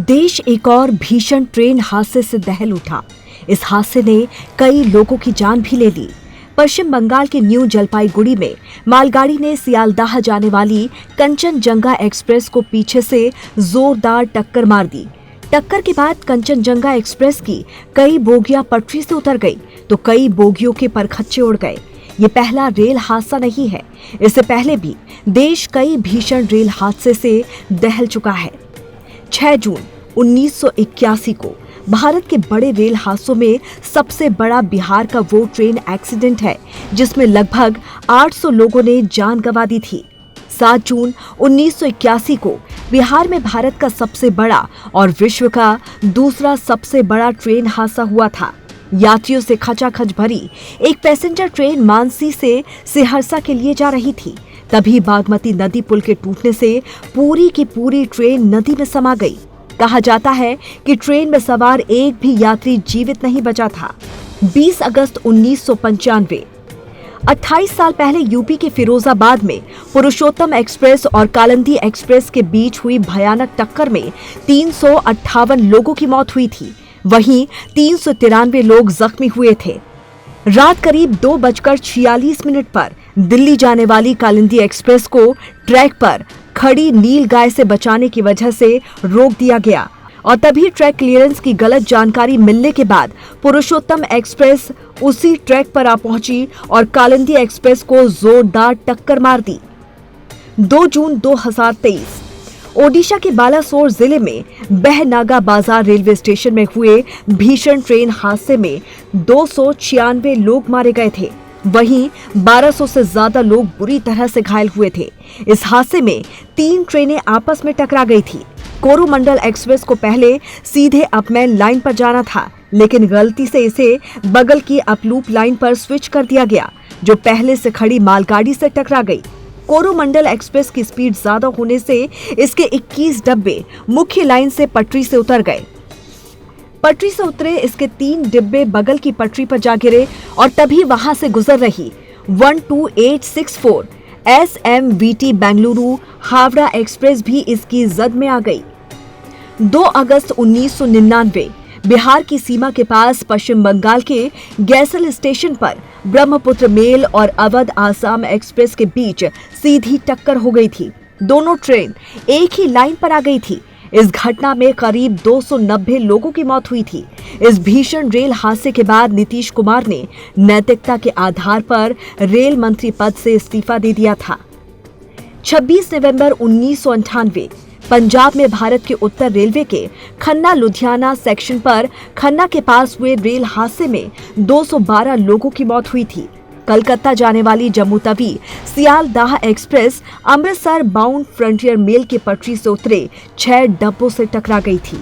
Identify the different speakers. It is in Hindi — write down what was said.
Speaker 1: देश एक और भीषण ट्रेन हादसे से दहल उठा। इस हादसे ने कई लोगों की जान भी ले ली। पश्चिम बंगाल के न्यू जलपाईगुड़ी में मालगाड़ी ने सियालदाह जाने वाली कंचनजंगा एक्सप्रेस को पीछे से जोरदार टक्कर मार दी। टक्कर के बाद कंचनजंगा एक्सप्रेस की कई बोगियां पटरी से उतर गई तो कई बोगियों के परखच्चे उड़ गए। ये पहला रेल हादसा नहीं है, इससे पहले भी देश कई भीषण रेल हादसे से दहल चुका है। 6 जून 1981 को भारत के बड़े रेल हादसों में सबसे बड़ा बिहार का वो ट्रेन एक्सीडेंट है जिसमें लगभग 800 लोगों ने जान गंवा दी थी। 7 जून 1981 को बिहार में भारत का सबसे बड़ा और विश्व का दूसरा सबसे बड़ा ट्रेन हादसा हुआ था। यात्रियों से खचाखच भरी एक पैसेंजर ट्रेन मानसी से सिहरसा के लिए जा रही थी। तभी बागमती नदी पुल के टूटने से पूरी की पूरी ट्रेन नदी में समा गई। कहा जाता है कि ट्रेन में सवार एक भी यात्री जीवित नहीं बचा था। 20 अगस्त 1995 28 साल पहले यूपी के फिरोजाबाद में पुरुषोत्तम एक्सप्रेस और कालिंदी एक्सप्रेस के बीच हुई भयानक टक्कर में 358 लोगों की मौत हुई थी। वहीं 393 लोग जख्मी हुए थे। रात करीब 2:46 पर दिल्ली जाने वाली कालिंदी एक्सप्रेस को ट्रैक पर खड़ी नील गाय से बचाने की वजह से रोक दिया गया और तभी ट्रैक क्लियरेंस की गलत जानकारी मिलने के बाद पुरुषोत्तम एक्सप्रेस उसी ट्रैक पर आ पहुंची और कालिंदी एक्सप्रेस को जोरदार टक्कर मार दी। 2 जून 2023 ओडिशा के बालासोर जिले में बहनागा बाजार रेलवे स्टेशन में हुए भीषण ट्रेन हादसे में 296 लोग मारे गए थे। वहीं 1200 से ज्यादा लोग बुरी तरह से घायल हुए थे। इस हादसे में 3 ट्रेनें आपस में टकरा गई थी। कोरोमंडल एक्सप्रेस को पहले सीधे अपमैन लाइन पर जाना था, लेकिन गलती से इसे बगल की अपलूप लाइन पर स्विच कर दिया गया, जो पहले से खड़ी मालगाड़ी से टकरा गई। कोरोमंडल एक्सप्रेस की स्पीड ज्यादा होने से इसके 21 डब्बे मुख्य लाइन से पटरी से उतर गए। पटरी से उतरे इसके 3 डिब्बे बगल की पटरी पर जा गिरे और तभी वहां से गुजर रही 12864 SMVT बेंगलुरु हावड़ा एक्सप्रेस भी इसकी जद में आ गई। 2 अगस्त 1999 बिहार की सीमा के पास पश्चिम बंगाल के गैसल स्टेशन पर ब्रह्मपुत्र मेल और अवध आसाम एक्सप्रेस के बीच सीधी टक्कर हो गई थी। दोनों ट्रेन एक ही लाइन पर आ गई थी। इस घटना में करीब 290 लोगों की मौत हुई थी। इस भीषण रेल हादसे के बाद नीतीश कुमार ने नैतिकता के आधार पर रेल मंत्री पद से इस्तीफा दे दिया था। 26 नवंबर 1998 पंजाब में भारत के उत्तर रेलवे के खन्ना लुधियाना सेक्शन पर खन्ना के पास हुए रेल हादसे में 212 लोगों की मौत हुई थी। कलकत्ता जाने वाली Jammu Tawi Sealdah express Amritsar bound frontier mail के पटरी से उतरे 6 डब्बों से टकरा गई थी।